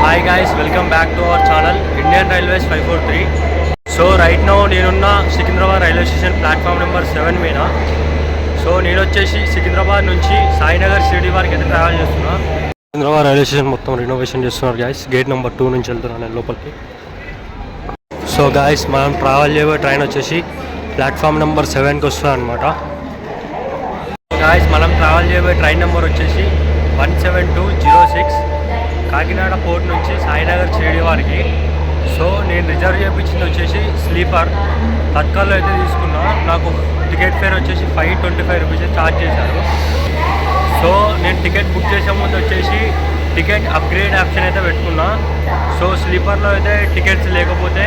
Hi guys, welcome back to our channel Indian Railways 543. So right now నేనున్న Secunderabad railway station platform number 7 మీద. So నేను వచ్చేసి సికింద్రాబాద్ నుంచి సాయినగర్ షిరిడి వరకు అయితే ట్రావెల్ చేస్తున్నా. సికింద్రాబాద్ రైల్వే స్టేషన్ మొత్తం రెనోవేషన్ చేస్తున్నారు గైస్. గేట్ నెంబర్ 2 నుంచి వెళ్తున్నాను నేను లోపలికి. సో గైస్ మనం ట్రావెల్ చేయబోయే ట్రైన్ వచ్చేసి ప్లాట్ఫామ్ నెంబర్ 7కి వస్తుంది అనమాట. గైస్ మనం ట్రావెల్ చేయబోయే ట్రైన్ నెంబర్ వచ్చేసి 17206 కాకినాడ పోర్ట్ నుంచి సాయినగర్ షిరిడి వారికి. సో నేను రిజర్వ్ చేయించింది వచ్చేసి స్లీపర్. తత్కాల్లో అయితే తీసుకున్నా. నాకు టికెట్ ఫేర్ వచ్చేసి 525 రూపీస్ ఛార్జ్ చేశారు. సో నేను టికెట్ బుక్ చేసే ముందు వచ్చేసి టికెట్ అప్గ్రేడ్ ఆప్షన్ అయితే పెట్టుకున్నా. సో స్లీపర్లో అయితే టికెట్స్ లేకపోతే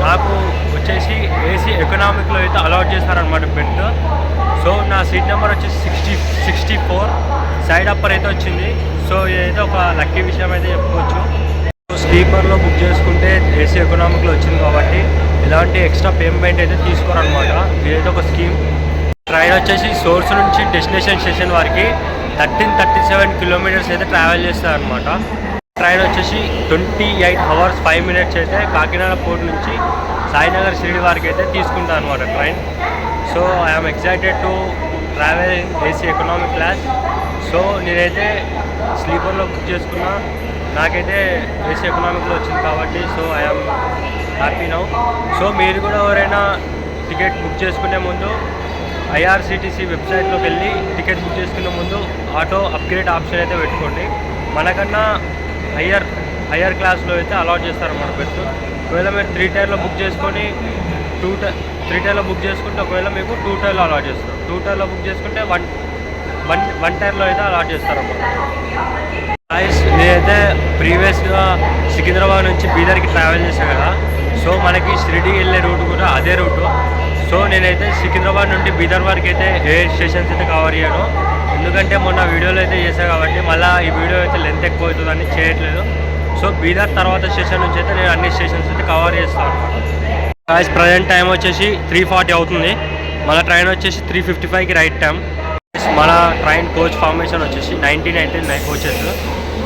నాకు వచ్చేసి ఏసీ ఎకనామిక్లో అయితే అలాట్ చేస్తారనమాట బెడ్. సో నా సీట్ నెంబర్ వచ్చేసి 64 సైడ్ అప్పర్ అయితే వచ్చింది. సో ఇదైతే ఒక లక్కీ విషయం అయితే చెప్పుకోవచ్చు. స్లీపర్లో బుక్ చేసుకుంటే ఏసీ ఎకనామిక్లో వచ్చింది కాబట్టి ఎలాంటి ఎక్స్ట్రా పేమెంట్ అయితే తీసుకోరనమాట. ఇదైతే ఒక స్కీమ్. ట్రైన్ వచ్చేసి సోర్స్ నుంచి డెస్టినేషన్ స్టేషన్ వరకు 1337 కిలోమీటర్స్ అయితే ట్రావెల్ చేస్తారనమాట. ట్రైన్ వచ్చేసి 28 hours 5 minutes అయితే కాకినాడ పోర్ట్ నుంచి సాయినగర్ షిరిడి వరకు అయితే తీసుకుంటాను అనమాట train. So I'm excited to travel in AC economic class. So నేనైతే స్లీపర్లో బుక్ చేసుకున్నా. నాకైతే ఏసీ ఎకనామిక్లో వచ్చింది కాబట్టి so I'm happy now. So మీరు కూడా ఎవరైనా టికెట్ బుక్ చేసుకునే ముందు ఐఆర్సిటీసీ వెబ్సైట్లోకి వెళ్ళి టికెట్ బుక్ చేసుకునే ముందు ఆటో అప్గ్రేడ్ ఆప్షన్ అయితే పెట్టుకోండి. మనకన్నా హయ్యర్ క్లాస్లో అయితే అలాట్ చేస్తారన్నమాట బెడ్. ఒకవేళ మీరు 3 tier బుక్ చేసుకొని 3 tier బుక్ చేసుకుంటే ఒకవేళ మీకు 2 tier అలాట్ చేస్తారు. 2 tier బుక్ చేసుకుంటే 1 tier అయితే అలాట్ చేస్తారన్నమాట. నేనైతే ప్రీవియస్గా సికింద్రాబాద్ నుంచి బీదర్కి ట్రావెల్ చేశాను కదా. సో మనకి షిరిడి వెళ్ళే రూట్ కూడా అదే రూటు. సో నేనైతే సికింద్రాబాద్ నుండి బీదర్ వరకు అయితే ఏ స్టేషన్స్ అయితే కవర్ చేయను. ఎందుకంటే మొన్న వీడియోలో అయితే చేశాను కాబట్టి మళ్ళీ ఈ వీడియో అయితే లెంత్ ఎక్కువ అవుతుందని చేయట్లేదు. సో బీదర్ తర్వాత స్టేషన్ నుంచి అయితే నేను అన్ని స్టేషన్స్ అయితే కవర్ చేస్తాను అనమాట. ప్రజెంట్ టైం వచ్చేసి 3:40 అవుతుంది. మన ట్రైన్ వచ్చేసి 3:55కి రైట్ టైం. మన ట్రైన్ కోచ్ ఫార్మేషన్ వచ్చేసి 19 కోచెస్.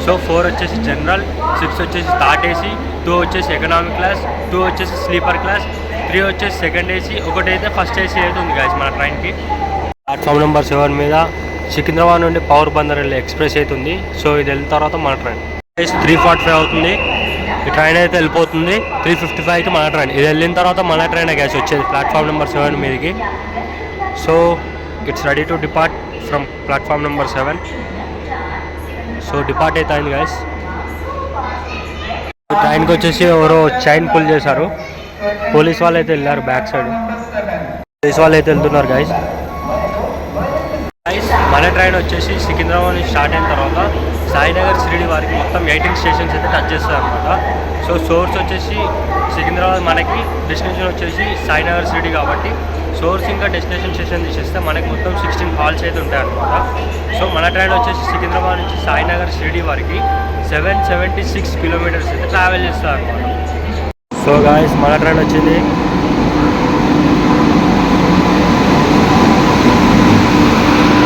సో 4 వచ్చేసి జనరల్, 6 వచ్చేసి థర్డ్ ఏసీ, 2 వచ్చేసి ఎకనామిక్ క్లాస్, 2 వచ్చేసి స్లీపర్ క్లాస్, 3 వచ్చేసి సెకండ్ ఏసీ, ఒకటైతే ఫస్ట్ ఏసీ అయితే ఉంది గాయస్ మన ట్రైన్కి. ప్లాట్ఫామ్ నెంబర్ 7 మీద సికింద్రాబాద్ నుండి పవర్ బందర్ వెళ్ళే ఎక్స్ప్రెస్ అయితే ఉంది. సో ఇది వెళ్ళిన తర్వాత మన ట్రైన్ 3:45 అవుతుంది. ఈ ట్రైన్ అయితే వెళ్ళిపోతుంది. 3:55కి మన ట్రైన్. ఇది వెళ్ళిన తర్వాత మన ట్రైన్ గ్యాస్ వచ్చేది ప్లాట్ఫామ్ నెంబర్ 7 మీదకి. So it's ready to depart from platform number 7. So depart అయితే అయింది గైస్. ట్రైన్కి వచ్చేసి ఎవరో చైన్ పుల్ చేశారు. పోలీస్ వాళ్ళు అయితే వెళ్ళారు. బ్యాక్ సైడ్ పోలీస్ వాళ్ళు అయితే వెళ్తున్నారు గైస్. మన ట్రైన్ వచ్చేసి సికింద్రాబాద్ నుంచి స్టార్ట్ అయిన తర్వాత సాయినగర్ షిరిడి వారికి మొత్తం 18 స్టేషన్స్ అయితే టచ్ చేస్తారు అనమాట. సో సోర్స్ వచ్చేసి సికింద్రాబాద్, మనకి డెస్టినేషన్ వచ్చేసి సాయినగర్ షిరిడి కాబట్టి సోర్స్ ఇంకా డెస్టినేషన్ స్టేషన్ తీసేస్తే మనకి మొత్తం 16 హాల్స్ అయితే ఉంటాయి అనమాట. సో మన ట్రైన్ వచ్చేసి సికింద్రాబాద్ నుంచి సాయినగర్ షిరిడి వారికి 776 కిలోమీటర్స్ అయితే ట్రావెల్ చేస్తారు అనమాట. సో గాయస్ మన ట్రైన్ వచ్చింది.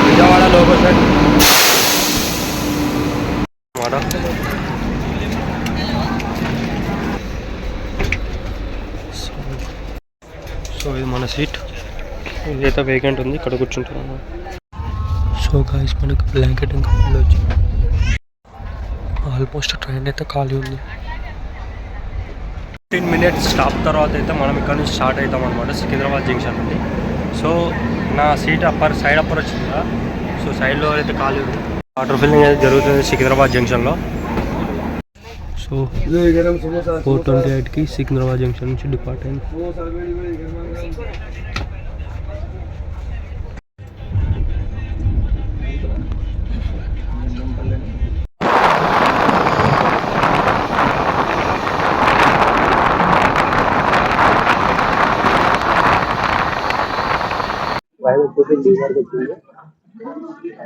విజయవాడ లోకల్ ట్రైన్ సో ఇది మన సీట్. ఇదైతే వేకెంట్ ఉంది, ఇక్కడ కూర్చుంటున్నాను. సో గాయస్ మనకి బ్లాంకెట్ ఇంకా వచ్చి ఆల్మోస్ట్ ట్రైన్ అయితే ఖాళీ ఉంది. 15 minutes స్టాప్ తర్వాత అయితే మనం ఇక్కడ నుంచి స్టార్ట్ అవుతాం అనమాట సికింద్రాబాద్ జంక్షన్ నుండి. సో నా సీట్ సైడ్ అప్పర్ వచ్చింది కదా. సో సైడ్లో అయితే ఖాళీ ఉంది. వాటర్ ఫిల్లింగ్ అయితే జరుగుతుంది సికింద్రాబాద్ జంక్షన్లో. సో 4:28కి సికింద్రాబాద్ జంక్షన్ నుంచి డిపార్ట్ అయింది.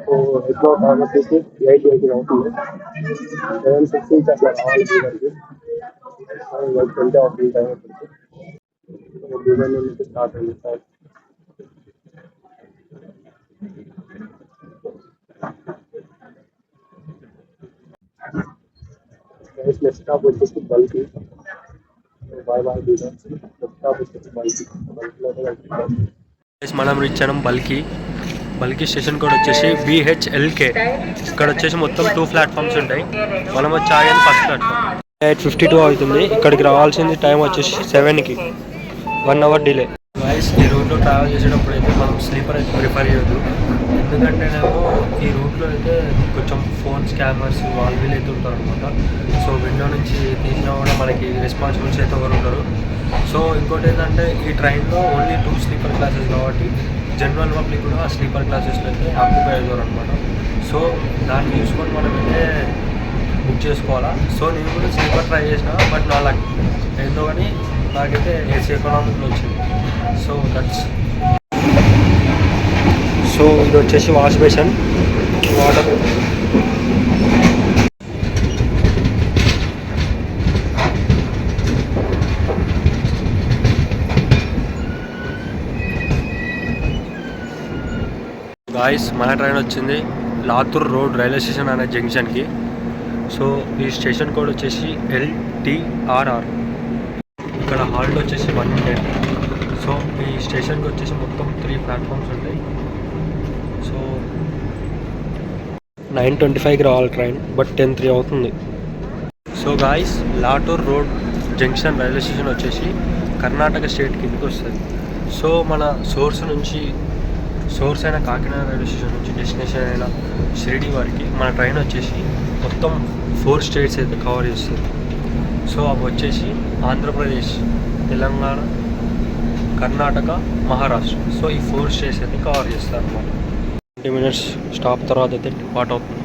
సో ఎక్కువ వచ్చేసి 8:80 అవుతుంది. 7:16 అట్లా రావాలి బీదర్కి. 20 అవుతుంది టైం వచ్చేసి. బీదర్ నుంచి స్టార్ట్ అయింది సార్. నెక్స్ట్ స్టాప్ వచ్చేసి బల్కి. బాయ్ బాయ్ నెక్స్ట్ స్టాప్ వచ్చేసి బల్కి. బల్క్లోనే వెళ్తున్నాం. మనం రీచ్ అయినాం బల్కి స్టేషన్ కోడ్ వచ్చేసి BHLK. ఇక్కడ వచ్చేసి మొత్తం 2 ప్లాట్ఫామ్స్ ఉంటాయి. మనం వచ్చి ఆగేది ఫస్ట్ ప్లాట్ఫామ్. 8:52 అవుతుంది. ఇక్కడికి రావాల్సింది టైం వచ్చేసి 7కి, 1 అవర్ డిలే. గైస్, ఈ రూట్లో ట్రావెల్ చేసేటప్పుడు అయితే మనం స్లీపర్ అయితే ప్రిఫర్ చేయొద్దు. ఎందుకంటేనేమో ఈ రూట్లో అయితే కొంచెం ఫోన్ స్కామర్స్ వీళ్ళు అయితే ఉంటారు అనమాట. సో విండో నుంచి తీసినా కూడా మనకి రెస్పాన్సిబిలిటీస్ అయితే ఎవరు ఉండరు. సో ఇంకోటి ఏంటంటే ఈ ట్రైన్లో ఓన్లీ 2 స్లీపర్ క్లాసెస్ కాబట్టి జనరల్ పబ్లిక్ కూడా ఆ స్లీపర్ క్లాసెస్లో అయితే ఆక్యుపై అవుతారు అనమాట. సో దాన్ని చూసుకొని మనం అయితే బుక్ చేసుకోవాలా. సో నేను కూడా స్లీపర్ ట్రై చేసిన, బట్ నా లక్ ఏందో కానీ నాకైతే ఏసీ ఎకనామిక్లో వచ్చింది. సో ఇది వచ్చేసి వాష్ బేషన్, వాటర్. గాయస్, మన ట్రైన్ వచ్చింది లాతూర్ రోడ్ రైల్వే స్టేషన్ అనే జంక్షన్కి. సో ఈ స్టేషన్ కోడ్ వచ్చేసి LTRR. ఇక్కడ హాల్ట్ వచ్చేసి 1 minute. సో ఈ స్టేషన్కి వచ్చేసి మొత్తం 3 ప్లాట్ఫామ్స్ ఉంటాయి. సో 9:25కి రావాలి ట్రైన్, బట్ 10:03 అవుతుంది. So guys, Latur road junction railway station వచ్చేసి కర్ణాటక స్టేట్ కిందకి వస్తుంది. సో మన సోర్స్ అయిన కాకినాడ రైల్వే స్టేషన్ నుంచి డెస్టినేషన్ అయిన షిరిడి వారికి మన ట్రైన్ వచ్చేసి మొత్తం 4 స్టేట్స్ అయితే కవర్ చేస్తుంది. సో అవి వచ్చేసి ఆంధ్రప్రదేశ్, తెలంగాణ, కర్ణాటక, మహారాష్ట్ర. సో ఈ 4 స్టేట్స్ అయితే కవర్ చేస్తారు అన్నమాట. 20 minutes స్టాప్ తర్వాత అయితే డిపార్ట్ అవుతుంది.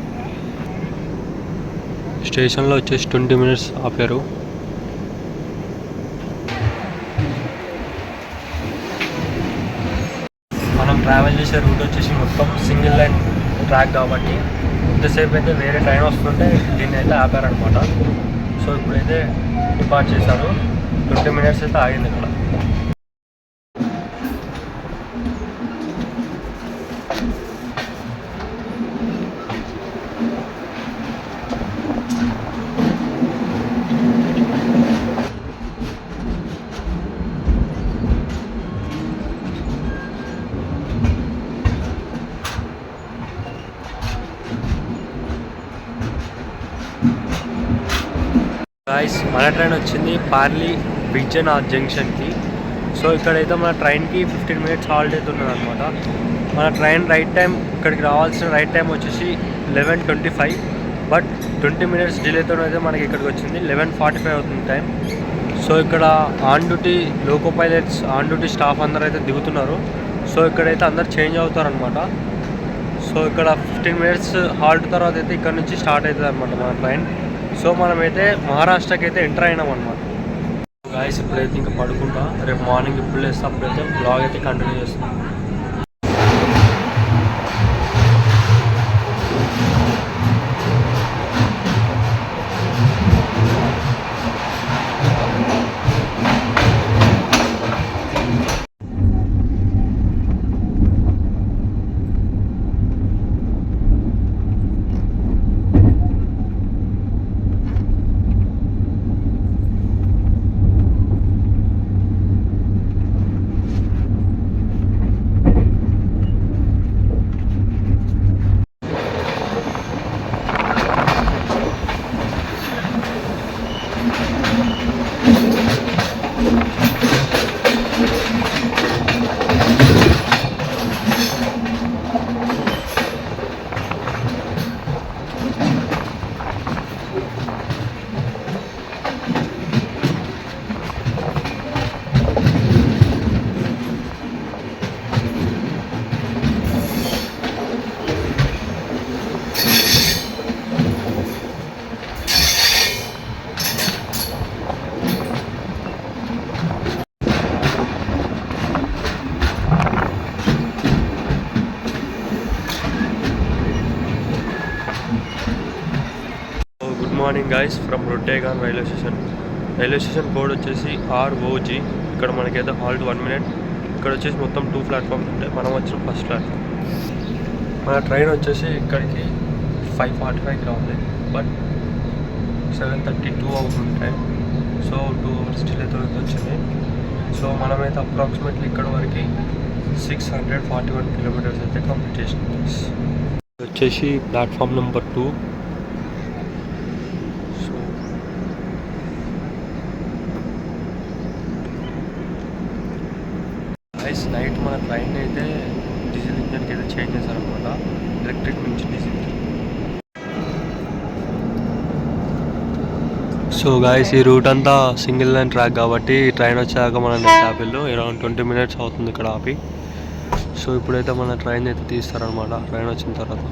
స్టేషన్లో వచ్చేసి 20 minutes ఆపారు. మనం ట్రావెల్ చేసే రూట్ వచ్చేసి మొత్తం సింగిల్ లైన్ ట్రాక్ కాబట్టి ఇంతసేపు అయితే వేరే ట్రైన్ వస్తుంటే దీన్ని అయితే ఆపారనమాట. సో ఇప్పుడైతే డిపార్ట్ చేశారు. 20 minutes అయితే ఆగింది ఇక్కడ. గాయస్, మన ట్రైన్ వచ్చింది పార్లీ విజయనాథ్ జంక్షన్కి. సో ఇక్కడైతే మన ట్రైన్కి 15 minutes హాల్ట్ అయితే ఉన్నదన్నమాట. మన ట్రైన్ రైట్ టైం, ఇక్కడికి రావాల్సిన రైట్ టైం వచ్చేసి 11:25, బట్ 20 minutes డిలేతో అయితే మనకి ఇక్కడికి వచ్చింది 11:45 అవుతుంది టైం. సో ఇక్కడ on duty loco pilots, on duty staff అందరూ అయితే దిగుతున్నారు. సో ఇక్కడైతే అందరు చేంజ్ అవుతారనమాట. సో ఇక్కడ 15 minutes హాల్ట్ తర్వాత అయితే ఇక్కడ నుంచి స్టార్ట్ అవుతుంది అనమాట మన ట్రైన్. సో మనమైతే మహారాష్ట్రకి అయితే ఎంటర్ అయినాం అనమాట. గాయస్, ఇప్పుడైతే ఇంకా పడుకుంటా. రేపు మార్నింగ్ ఇప్పుడు లేస్తే అప్పుడైతే బ్లాగ్ అయితే కంటిన్యూ చేస్తాం. Morning guys from Rotegaon railway station code వచ్చేసి ROG. ఇక్కడ మనకైతే హాల్ట్ 1 minute. ఇక్కడ వచ్చేసి మొత్తం 2 ప్లాట్ఫామ్స్ ఉంటాయి. మనం వచ్చిన ఫస్ట్ ప్లాట్ఫామ్. మన ట్రైన్ వచ్చేసి ఇక్కడికి 5:45కి రావాలి, బట్ 7:32 అవుతుంది టైం. సో 2 అవర్స్ డిలేతో వచ్చింది. సో మనమైతే అప్రాక్సిమేట్లీ ఇక్కడ వరకు 641 కిలోమీటర్స్ అయితే కంప్లీట్ చేసినాం. వచ్చేసి ప్లాట్ఫామ్ నెంబర్ 2. సో నైట్ మన ట్రైన్ అయితే డీజిల్ ఇంజన్కి అయితే చేంజ్ చేశారనమాట, ఎలక్ట్రిక్ నుంచి డీజిల్కి. సో గాయస్ ఈ రూట్ అంతా సింగిల్ లైన్ ట్రాక్ కాబట్టి ట్రైన్ వచ్చాక మన నెక్స్ట్ ఆపిల్లో అరౌండ్ 20 మినిట్స్ అవుతుంది ఇక్కడ ఆపి. సో ఇప్పుడైతే మన ట్రైన్ అయితే తీస్తారనమాట ట్రైన్ వచ్చిన తర్వాత.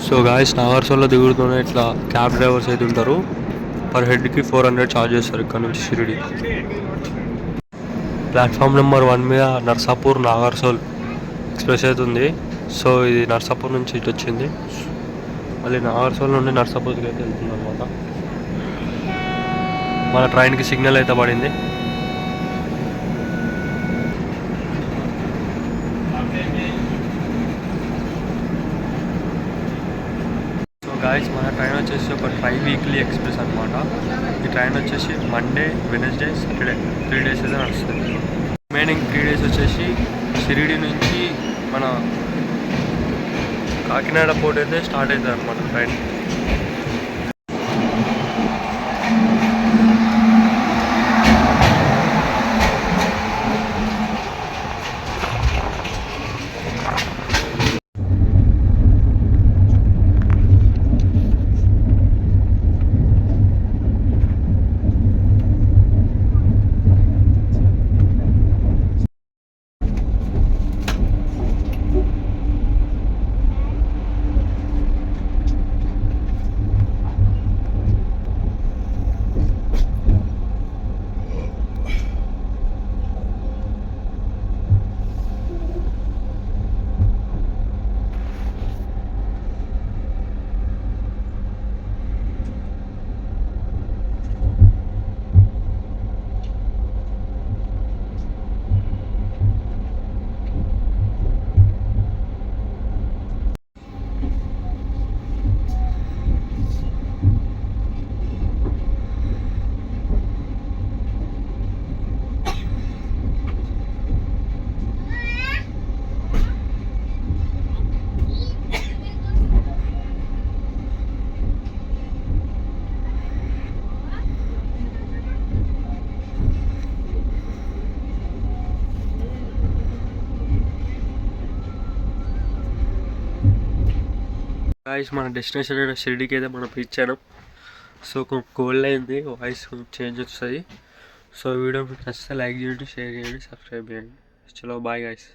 సో గాయస్ నాగర్సోల్లో దిగుడుతూనే ఇట్లా క్యాబ్ డ్రైవర్స్ అయితే ఉంటారు. పర్ హెడ్కి 400 ఛార్జ్ చేస్తారు ఇక్కడ నుంచి షిరిడి. ప్లాట్ఫామ్ నెంబర్ 1 మీద నర్సాపూర్ నాగర్సోల్ ఎక్స్ప్రెస్ అవుతుంది. సో ఇది నర్సాపూర్ నుంచి ఇటు వచ్చింది, మళ్ళీ నాగర్సోల్ నుండి నర్సాపూర్కి అయితే వెళ్తుంది అనమాట. మన ట్రైన్కి సిగ్నల్ అయితే పడింది. గాయస్ మన ట్రైన్ వచ్చేసి ఒక వీక్లీ ఎక్స్ప్రెస్ అనమాట. ఈ ట్రైన్ వచ్చేసి మండే, వెనస్డే, సాటర్డే 3 డేస్ అయితే నడుస్తుంది. రిమైనింగ్ 3 డేస్ వచ్చేసి షిరిడి నుంచి మన కాకినాడ పోర్ట్ అయితే స్టార్ట్ అవుతుంది అనమాట ట్రైన్. గాయస్ మన డెస్టినేషన్ షిరిడీకి అయితే మనం రీచ్ అయినాం. సో కోల్డ్ అయింది, వాయిస్ చేంజ్ వస్తుంది. సో వీడియో మీకు నచ్చితే లైక్ చేయండి, షేర్ చేయండి, సబ్స్క్రైబ్ చేయండి. చలో బాయ్ గాయస్.